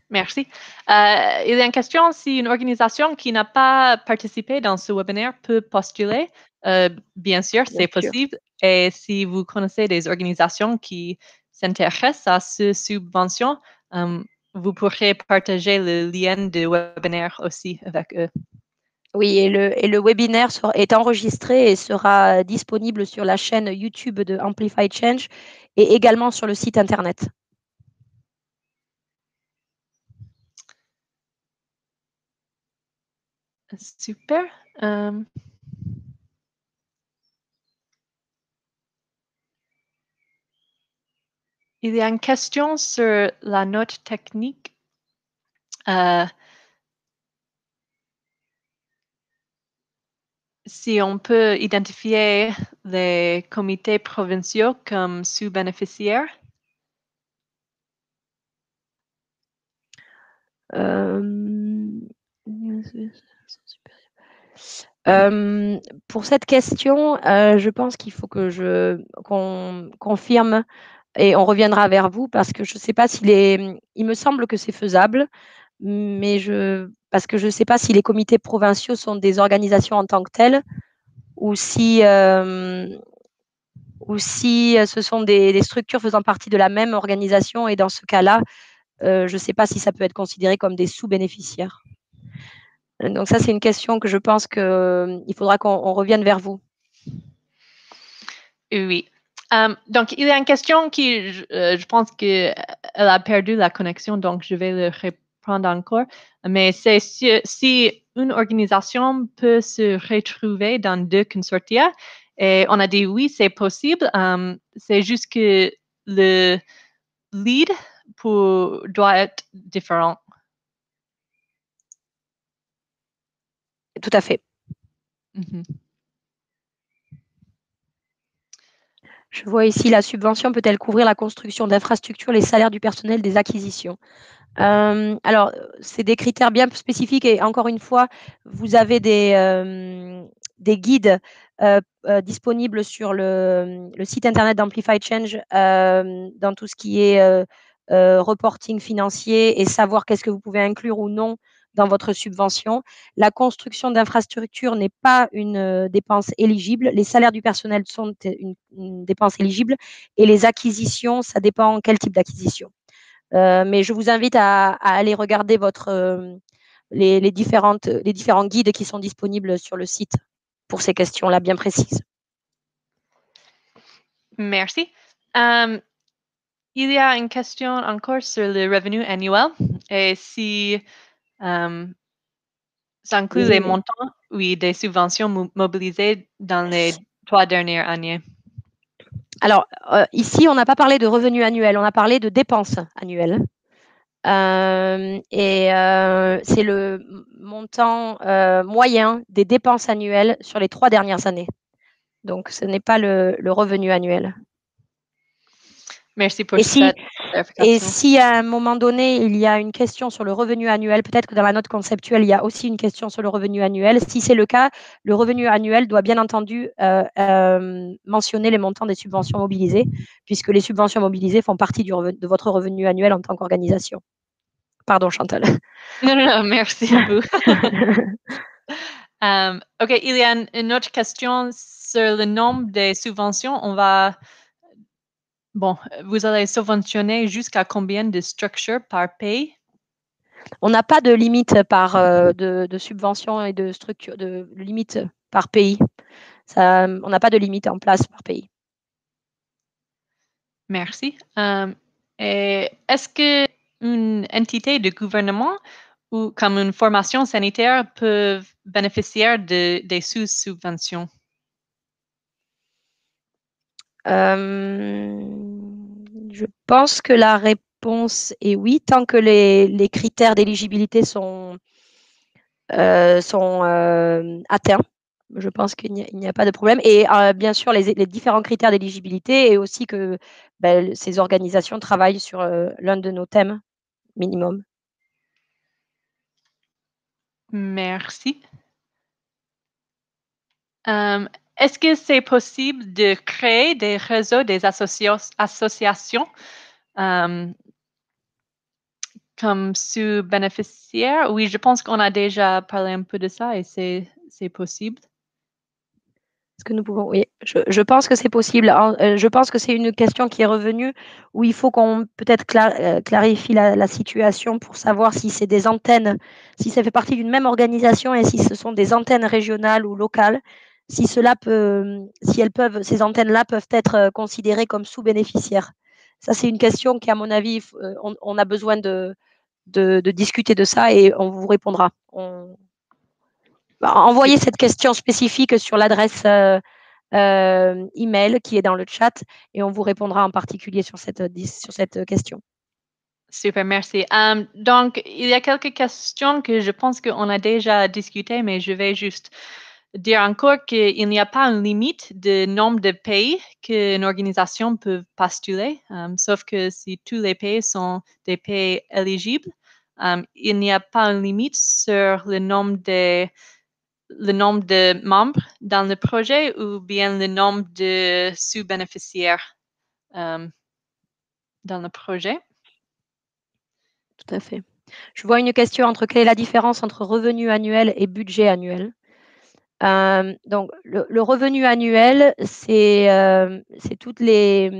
Merci. Il y a une question si une organisation qui n'a pas participé dans ce webinaire peut postuler. Bien sûr, c'est possible. Et si vous connaissez des organisations qui s'intéressent à cette subvention, vous pourrez partager le lien du webinaire aussi avec eux. Oui, et le webinaire est enregistré et sera disponible sur la chaîne YouTube de Amplify Change et également sur le site Internet. Super. Il y a une question sur la note technique. Si on peut identifier les comités provinciaux comme sous-bénéficiaires. Pour cette question, je pense qu'il faut qu'on confirme et on reviendra vers vous parce que je ne sais pas il me semble que c'est faisable, mais parce que je ne sais pas si les comités provinciaux sont des organisations en tant que telles ou si ce sont des structures faisant partie de la même organisation et dans ce cas-là, je ne sais pas si ça peut être considéré comme des sous-bénéficiaires. Donc ça, c'est une question que je pense qu'il faudra qu'on revienne vers vous. Oui. Donc, il y a une question qui, je pense qu'elle a perdu la connexion, donc je vais le reprendre encore. Mais c'est si une organisation peut se retrouver dans deux consortia. Et on a dit oui, c'est possible. C'est juste que le lead doit être différent. Tout à fait. Mm-hmm. Je vois ici, la subvention peut-elle couvrir la construction d'infrastructures, les salaires du personnel, des acquisitions? Alors, c'est des critères bien spécifiques et encore une fois, vous avez des guides disponibles sur le site internet d'Amplify Change dans tout ce qui est reporting financier et savoir qu'est-ce que vous pouvez inclure ou non dans votre subvention. La construction d'infrastructures n'est pas une dépense éligible. Les salaires du personnel sont une dépense éligible et les acquisitions, ça dépend quel type d'acquisition. Mais je vous invite à aller regarder les différents guides qui sont disponibles sur le site. pour ces questions-là bien précises. Merci. Il y a une question encore sur le revenu annuel et si ça inclut les montants, oui, des subventions mobilisées dans les 3 dernières années. Alors, ici, on n'a pas parlé de revenus annuels, on a parlé de dépenses annuelles. C'est le montant moyen des dépenses annuelles sur les 3 dernières années. Donc, ce n'est pas le revenu annuel. Merci pour cette clarification. Et si à un moment donné, il y a une question sur le revenu annuel, peut-être que dans la note conceptuelle, il y a aussi une question sur le revenu annuel. Si c'est le cas, le revenu annuel doit bien entendu mentionner les montants des subventions mobilisées, puisque les subventions mobilisées font partie de votre revenu annuel en tant qu'organisation. Pardon, Chantal. Non, merci à vous. OK, il y a une autre question sur le nombre de subventions. Vous allez subventionner jusqu'à combien de structures par pays? On n'a pas de limite de subventions et de structure, de limite par pays. On n'a pas de limite en place par pays. Merci. Et est-ce qu'une entité de gouvernement ou comme une formation sanitaire peut bénéficier des sous-subventions? Je pense que la réponse est oui, tant que les critères d'éligibilité sont atteints. Je pense qu'il n'y a pas de problème. Et bien sûr, les différents critères d'éligibilité et aussi que ces organisations travaillent sur l'un de nos thèmes minimum. Merci. Est-ce que c'est possible de créer des réseaux, des associations comme sous-bénéficiaires? Oui, je pense qu'on a déjà parlé un peu de ça et c'est possible. Est-ce que nous pouvons, oui, je pense que c'est possible. Je pense que c'est une question qui est revenue où il faut qu'on peut-être clarifie la situation pour savoir si c'est des antennes, si ça fait partie d'une même organisation et si ce sont des antennes régionales ou locales, si ces antennes-là peuvent être considérées comme sous-bénéficiaires. Ça, c'est une question qui, à mon avis, on a besoin de discuter de ça et on vous répondra. Envoyez cette question spécifique sur l'adresse email qui est dans le chat et on vous répondra en particulier sur cette question. Super, merci. Donc, il y a quelques questions que je pense qu'on a déjà discutées, mais je vais juste dire encore qu'il n'y a pas une limite de nombre de pays qu'une organisation peut postuler, sauf que si tous les pays sont des pays éligibles, il n'y a pas une limite sur le nombre de membres dans le projet ou bien le nombre de sous-bénéficiaires dans le projet. Tout à fait. Je vois une question entre quelle est la différence entre revenu annuel et budget annuel. Donc, le revenu annuel, c'est tous les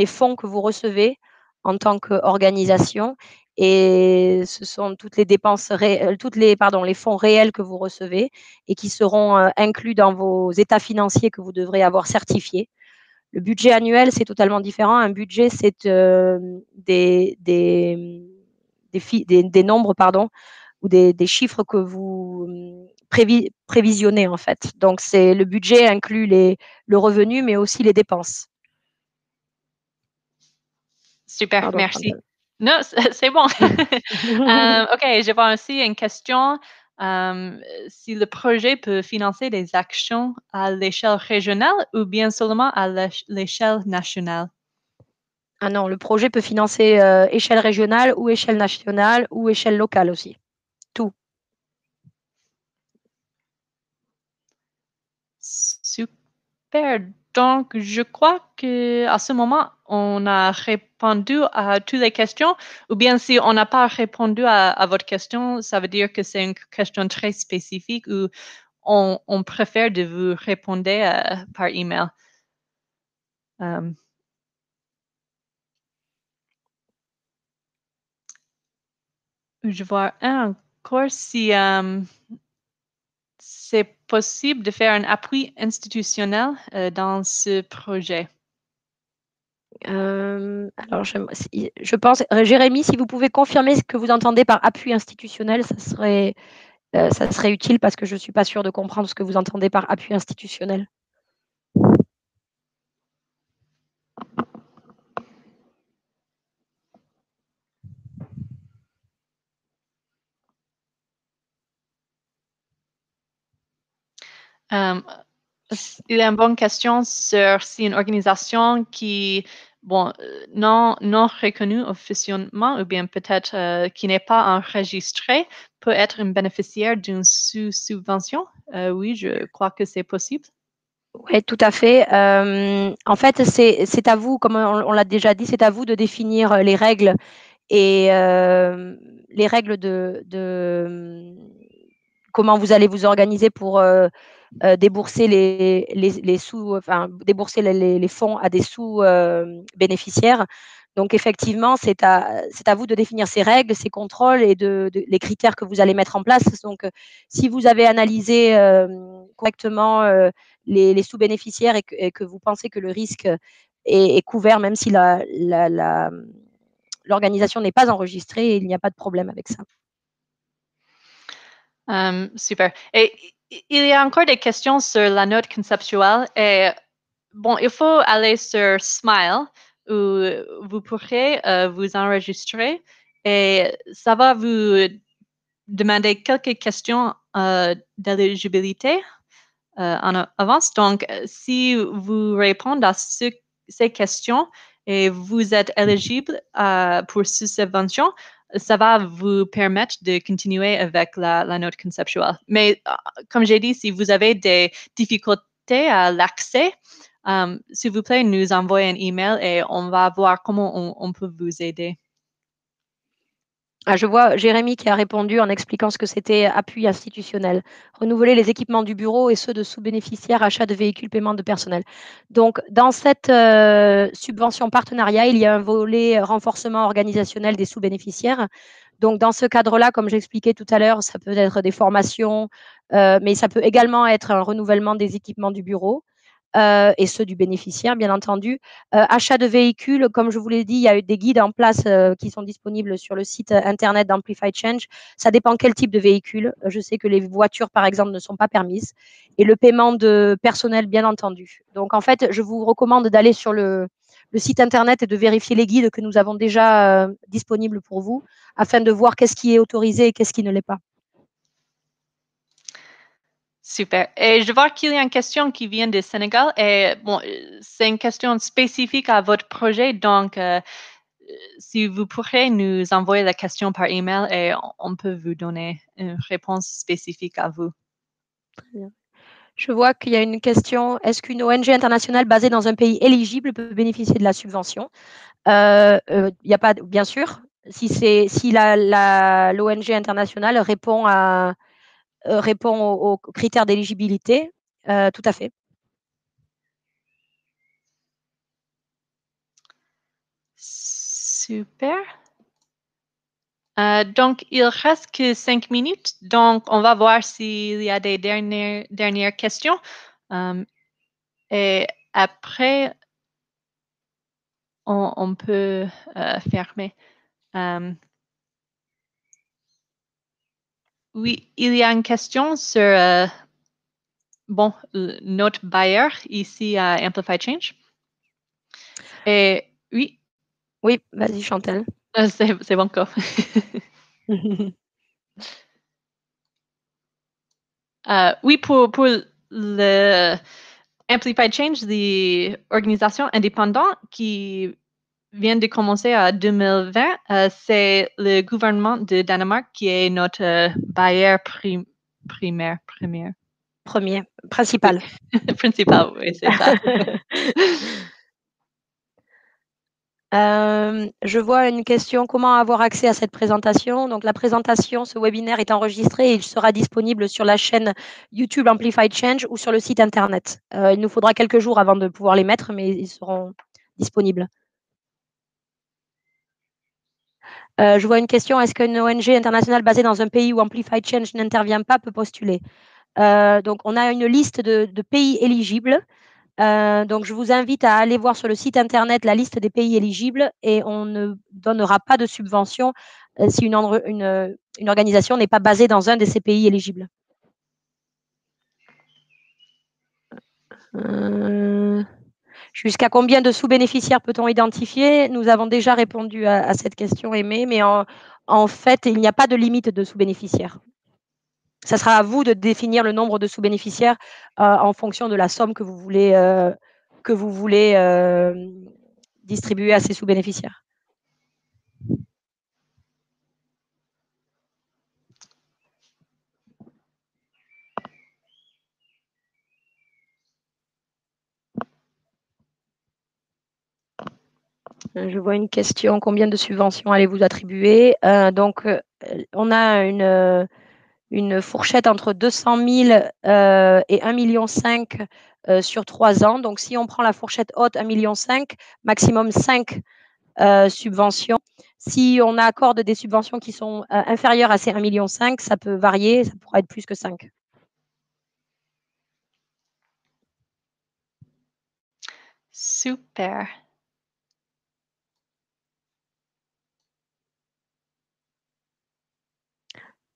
fonds que vous recevez en tant qu'organisation et ce sont toutes les dépenses, les fonds réels que vous recevez et qui seront inclus dans vos états financiers que vous devrez avoir certifiés. Le budget annuel, c'est totalement différent. Un budget, c'est des nombres, ou des chiffres que vous prévisionnez en fait. Donc, le budget inclut le revenu, mais aussi les dépenses. Super, Pardon, merci. Chantal. Non, c'est bon. OK, je vois aussi une question. Si le projet peut financer des actions à l'échelle régionale ou bien seulement à l'échelle nationale? Ah non, le projet peut financer échelle régionale ou échelle nationale ou échelle locale aussi. Tout. Super. Donc, je crois que à ce moment, on a répondu à toutes les questions. Ou bien si on n'a pas répondu à votre question, ça veut dire que c'est une question très spécifique ou on préfère de vous répondre par email. Je vois un encore si c'est possible de faire un appui institutionnel dans ce projet? Alors, je pense, Jérémy, si vous pouvez confirmer ce que vous entendez par appui institutionnel, ça serait utile parce que je ne suis pas sûre de comprendre ce que vous entendez par appui institutionnel. Il y a une bonne question sur si une organisation qui, non reconnue officiellement ou bien peut-être qui n'est pas enregistrée peut être une bénéficiaire d'une sous-subvention. Oui, je crois que c'est possible. Oui, tout à fait. En fait, c'est à vous, comme on l'a déjà dit, c'est à vous de définir les règles et les règles de comment vous allez vous organiser pour débourser les sous, enfin débourser les fonds à des sous bénéficiaires. Donc effectivement, c'est à vous de définir ces règles, ces contrôles et les critères que vous allez mettre en place. Donc, si vous avez analysé correctement les sous-bénéficiaires et que vous pensez que le risque est couvert, même si l'organisation n'est pas enregistrée, il n'y a pas de problème avec ça. Super. Et il y a encore des questions sur la note conceptuelle. Et bon, il faut aller sur Smile où vous pourrez vous enregistrer et ça va vous demander quelques questions d'éligibilité en avance. Donc, si vous répondez à ces questions et vous êtes éligible pour cette subvention, ça va vous permettre de continuer avec la note conceptuelle. Mais comme j'ai dit, si vous avez des difficultés à l'accès, s'il vous plaît, nous envoyez un email et on va voir comment on peut vous aider. Ah, je vois Jérémy qui a répondu en expliquant ce que c'était appui institutionnel. Renouveler les équipements du bureau et ceux de sous-bénéficiaires, achat de véhicules, paiement de personnel. Donc, dans cette subvention partenariat, il y a un volet renforcement organisationnel des sous-bénéficiaires. Donc, dans ce cadre-là, comme j'expliquais tout à l'heure, ça peut être des formations, mais ça peut également être un renouvellement des équipements du bureau. Et ceux du bénéficiaire, bien entendu. Achat de véhicules, comme je vous l'ai dit, il y a eu des guides en place qui sont disponibles sur le site internet d'Amplify Change. Ça dépend quel type de véhicule. Je sais que les voitures, par exemple, ne sont pas permises. Et le paiement de personnel, bien entendu. Donc, en fait, je vous recommande d'aller sur le site internet et de vérifier les guides que nous avons déjà disponibles pour vous afin de voir qu'est-ce qui est autorisé et qu'est-ce qui ne l'est pas. Super. Et je vois qu'il y a une question qui vient du Sénégal. Et bon, c'est une question spécifique à votre projet. Donc, si vous pourrez nous envoyer la question par email et on peut vous donner une réponse spécifique à vous. Très bien. Je vois qu'il y a une question. Est-ce qu'une ONG internationale basée dans un pays éligible peut bénéficier de la subvention? Il y a pas, bien sûr, si l'ONG internationale répond aux critères d'éligibilité, tout à fait. Super. Donc, il reste que 5 minutes. Donc, on va voir s'il y a des dernières questions. Et après, on peut fermer. Oui, il y a une question sur notre bailleur ici à Amplify Change. Et oui. Oui, vas-y, Chantal. C'est bon quoi. Oui, pour le Amplify Change, l'organisation indépendante qui vient de commencer en 2020, c'est le gouvernement de Danemark qui est notre bailleur primaire. Premier, principal. Oui. Principal, oui, c'est ça. Je vois une question, comment avoir accès à cette présentation? Donc, la présentation, ce webinaire est enregistré et il sera disponible sur la chaîne YouTube Amplified Change ou sur le site internet. Il nous faudra quelques jours avant de pouvoir les mettre, mais ils seront disponibles. Je vois une question, est-ce qu'une ONG internationale basée dans un pays où Amplified Change n'intervient pas peut postuler? Donc, on a une liste de pays éligibles. Donc, je vous invite à aller voir sur le site internet la liste des pays éligibles et on ne donnera pas de subvention si une organisation n'est pas basée dans un de ces pays éligibles. Jusqu'à combien de sous-bénéficiaires peut-on identifier? Nous avons déjà répondu à cette question, Aimée, mais en fait, il n'y a pas de limite de sous-bénéficiaires. Ça sera à vous de définir le nombre de sous-bénéficiaires en fonction de la somme que vous voulez distribuer à ces sous-bénéficiaires. Je vois une question. Combien de subventions allez-vous attribuer? Donc, on a une fourchette entre 200 000 et 1,5 million sur 3 ans. Donc, si on prend la fourchette haute, 1,5 million, maximum 5 subventions. Si on accorde des subventions qui sont inférieures à ces 1,5 million, ça peut varier, ça pourra être plus que 5. Super.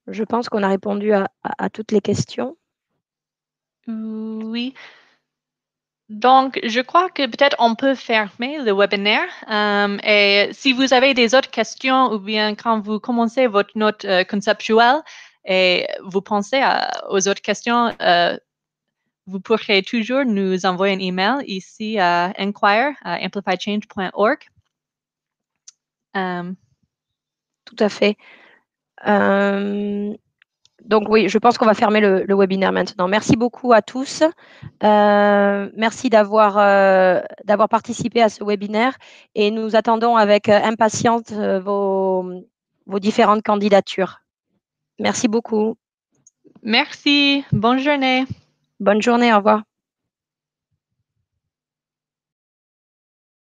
Je pense qu'on a répondu à toutes les questions. Oui. Donc, je crois que peut-être on peut fermer le webinaire. Et si vous avez des autres questions ou bien quand vous commencez votre note conceptuelle et vous pensez aux autres questions, vous pourrez toujours nous envoyer un email ici à inquire@amplifychange.org. Tout à fait. Donc oui, je pense qu'on va fermer le webinaire maintenant. Merci beaucoup à tous. Merci d'avoir participé à ce webinaire et nous attendons avec impatience vos différentes candidatures. Merci beaucoup. Merci. Bonne journée. Bonne journée. Au revoir.